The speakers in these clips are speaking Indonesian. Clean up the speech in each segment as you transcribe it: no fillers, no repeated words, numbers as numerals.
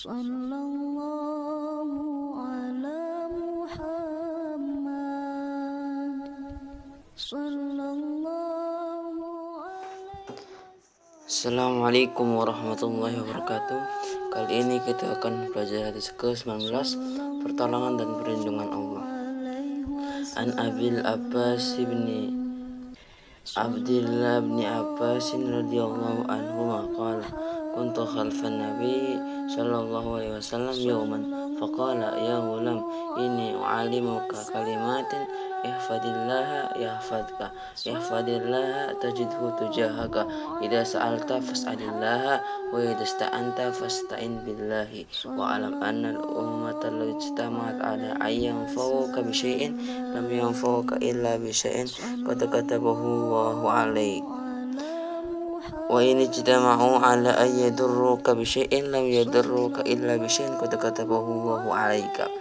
Sallallahu ala Muhammad. Sallallahu Assalamualaikum warahmatullahi wabarakatuh. Kali ini kita akan belajar hadis ke-19, pertolongan dan perlindungan Allah. An Abil Abbas ibni Abdillah bin Abbas radhiyallahu anhu qala kuntu khalfan nabi sallallahu alaihi wasallam yawman faqala ya ghulam inni u'allimuka kalimatin ihfadillaha ihfadillaha tajidhu tujahaka idza sa'alta fas'alillaha wa idza ista'anta fasta'in billahi wa alam anna al-ummata law ijtama'at ala ayyan fawqa bi syai'in lam yanfa'uka illa bi syai'in qad katabahu Allahu 'alaik wa in ijtama'u ala an yadurruka bi syai'in lam yadurruka illa bi syai'in qad katabahu Allahu 'alaika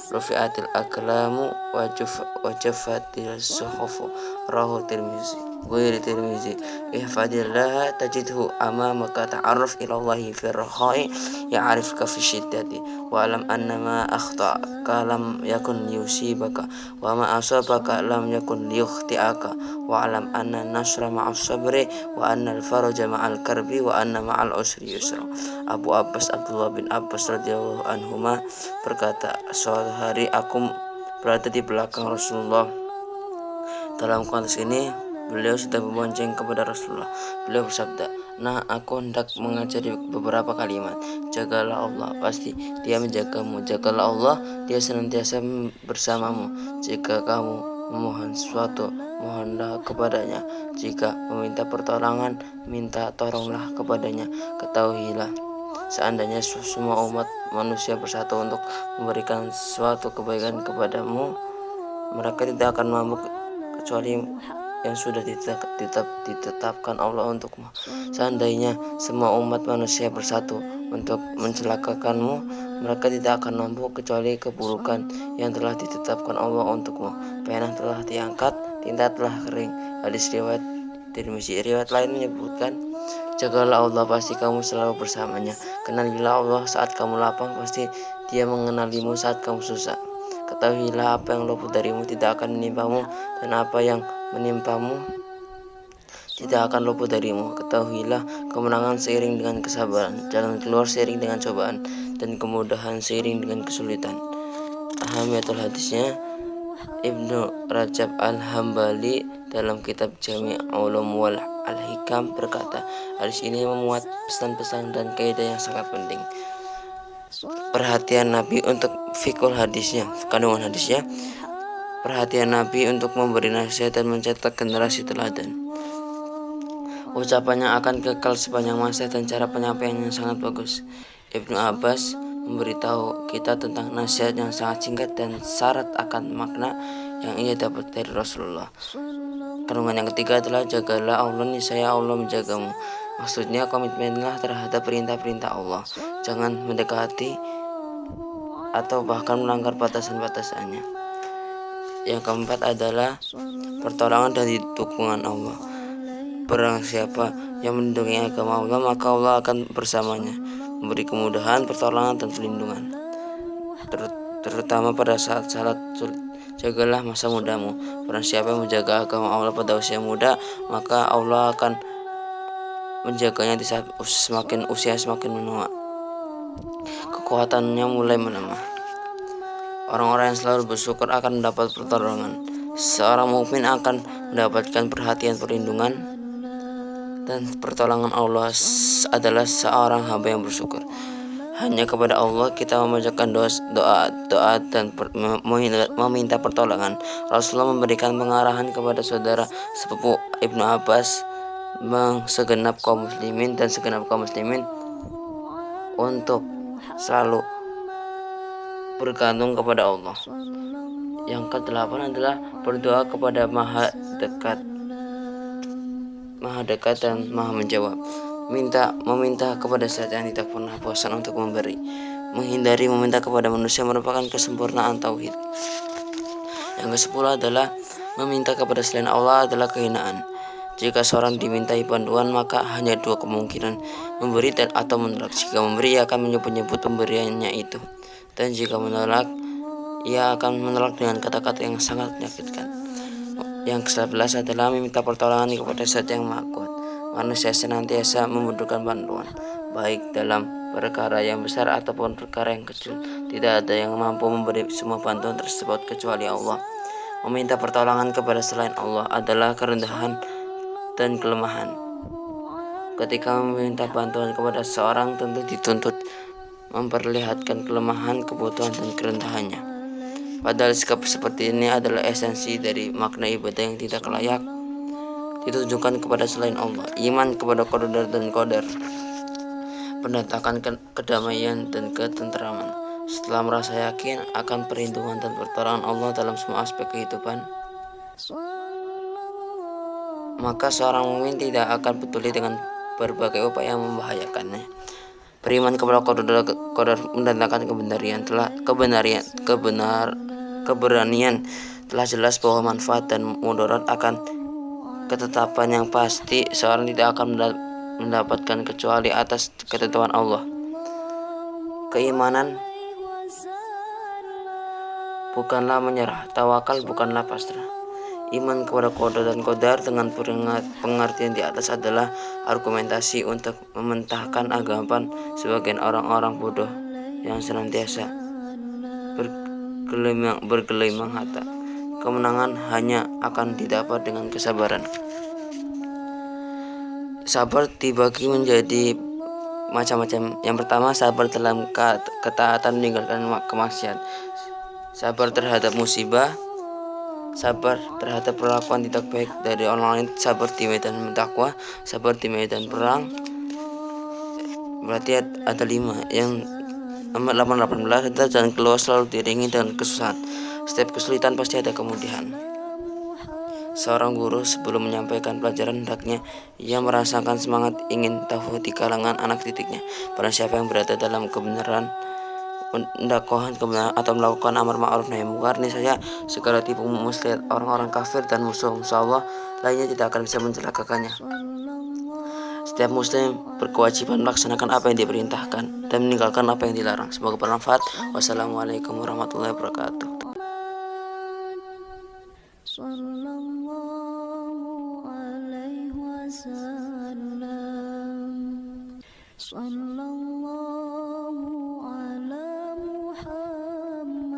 rufi'atil aqlamu wa jaffatil suhufu rawahu Tirmizi ihfadillah tajidhu amamaka ta'arruf ila Allahi fi rakhai ya'rifka fi syiddati wa alam anna ma akhta'aka lam yakun yusibaka wa ma asabaka lam yakun yukhti'aka wa alam anna nasra ma'as sabri wa anna al-faraja ma'al karbi wa anna ma'al usri yusra. Abu Abbas Abdullah bin Abbas radhiyallahu anhuma berkata, suatu hari aku berada di belakang Rasulullah. Dalam konteks ini beliau sudah membonceng kepada Rasulullah. Beliau bersabda, nah aku hendak mengajari beberapa kalimat. Jagalah Allah, pasti Dia menjagamu. Jagalah Allah, Dia senantiasa bersamamu. Jika kamu memohon sesuatu, mohonlah kepadanya. Jika meminta pertolongan, minta tolonglah kepadanya. Ketahuilah, seandainya semua umat manusia bersatu untuk memberikan suatu kebaikan kepadamu, mereka tidak akan mampu kecuali yang sudah ditetapkan Allah untukmu. Seandainya semua umat manusia bersatu untuk mencelakakanmu, mereka tidak akan mampu kecuali keburukan yang telah ditetapkan Allah untukmu. Panah telah diangkat, tinta telah kering. Hadis riwayat Tirmizi. Riwayat lain menyebutkan, jagalah Allah, pasti kamu selalu bersamanya. Kenalilah Allah saat kamu lapang, pasti Dia mengenalimu saat kamu susah. Ketahuilah apa yang luput darimu tidak akan menimpamu, dan apa yang menimpamu tidak akan luput darimu. Ketahuilah kemenangan seiring dengan kesabaran, jalan keluar seiring dengan cobaan, dan kemudahan seiring dengan kesulitan. Ahamiyatul hadisnya, Ibnu Rajab Al-Hambali dalam kitab Jami' Ulum wal Al-Hikam berkata, hadis ini memuat pesan-pesan dan kaidah yang sangat penting. Perhatian Nabi untuk fikul hadisnya, kandungan hadisnya. Perhatian Nabi untuk memberi nasihat dan mencetak generasi teladan. Ucapannya akan kekal sepanjang masa dan cara penyampaiannya sangat bagus. Ibnu Abbas memberitahu kita tentang nasihat yang sangat singkat dan syarat akan makna yang ia dapat dari Rasulullah. Kandungan yang ketiga adalah jagalah Allah, niscaya Allah menjagamu. Maksudnya komitmenlah terhadap perintah-perintah Allah. Jangan mendekati atau bahkan melanggar batasan-batasannya. Yang keempat adalah pertolongan dan dukungan Allah. Barang siapa yang melindungi agama Allah, maka Allah akan bersamanya, memberi kemudahan, pertolongan dan perlindungan, terutama pada saat sulit. Jagalah masa mudamu. Barang siapa yang menjaga agama Allah pada usia muda, maka Allah akan menjaganya di saat usia semakin menua. Kekuatannya mulai melemah. Orang-orang yang selalu bersyukur akan mendapat pertolongan. Seorang mukmin akan mendapatkan perhatian, perlindungan, dan pertolongan Allah adalah seorang hamba yang bersyukur. Hanya kepada Allah kita memanjatkan doa dan meminta pertolongan. Rasulullah memberikan pengarahan kepada saudara sepupu Ibnu Abbas, segenap kaum muslimin untuk selalu bergantung kepada Allah. Yang ke-8 adalah berdoa kepada Maha dekat dan Maha menjawab. Meminta kepada Zat yang tidak pernah bosan untuk memberi. Menghindari meminta kepada manusia merupakan kesempurnaan tauhid. Yang ke-10 adalah meminta kepada selain Allah adalah kehinaan. Jika seorang dimintai bantuan, maka hanya dua kemungkinan, memberi dan atau menolak. Jika memberi, ia akan menyebut-nyebut pemberiannya itu, dan jika menolak, ia akan menolak dengan kata-kata yang sangat menyakitkan. Yang ke-11 adalah meminta pertolongan kepada Zat yang Maha Kuat. Manusia senantiasa membutuhkan bantuan, baik dalam perkara yang besar ataupun perkara yang kecil. Tidak ada yang mampu memberi semua bantuan tersebut kecuali Allah. Meminta pertolongan kepada selain Allah adalah kerendahan dan kelemahan. Ketika meminta bantuan kepada seorang, tentu dituntut memperlihatkan kelemahan, kebutuhan, dan kerendahannya. Padahal sikap seperti ini adalah esensi dari makna ibadah yang tidak layak ditujukan kepada selain Allah. Iman kepada qadar dan qadar mendatangkan kedamaian dan ketenteraman. Setelah merasa yakin akan perlindungan dan pertolongan Allah dalam semua aspek kehidupan, maka seorang mukmin tidak akan peduli dengan berbagai upaya yang membahayakannya. Beriman kepada qadar mendatangkan keberanian telah jelas bahwa manfaat dan mudarat akan ketetapan yang pasti. Seorang tidak akan mendapatkan kecuali atas ketetapan Allah. Keimanan bukanlah menyerah, tawakal bukanlah pasrah. Iman kepada qadar dan qadar dengan pengertian di atas adalah argumentasi untuk mementahkan anggapan sebagian orang-orang bodoh yang senantiasa bergelimang harta. Kemenangan hanya akan didapat dengan kesabaran. Sabar dibagi menjadi macam-macam. Yang pertama, sabar dalam ketaatan meninggalkan kemaksiatan. Sabar terhadap musibah, sabar terhadap perlakuan tidak baik dari orang lain, sabar di medan dakwah, sabar di medan perang. Berarti ada 5. Yang nomor 18 adalah jalan keluar selalu diiringi dengan kesusahan. Setiap kesulitan pasti ada kemudahan. Seorang guru sebelum menyampaikan pelajaran hendaknya ia merasakan semangat ingin tahu di kalangan anak didiknya. Barang siapa yang berada dalam kebenaran, mendakwakan kebenaran atau melakukan amar ma'ruf nahi munkar, niscaya segala tipu muslihat orang-orang kafir dan musuh-musuh Allah lainnya tidak akan bisa mencelakakannya. Setiap muslim berkewajiban melaksanakan apa yang diperintahkan dan meninggalkan apa yang dilarang. Semoga bermanfaat. Wassalamualaikum warahmatullahi wabarakatuh. Sallallahu alaihi wasallam. Sallallahu ala Muhammad.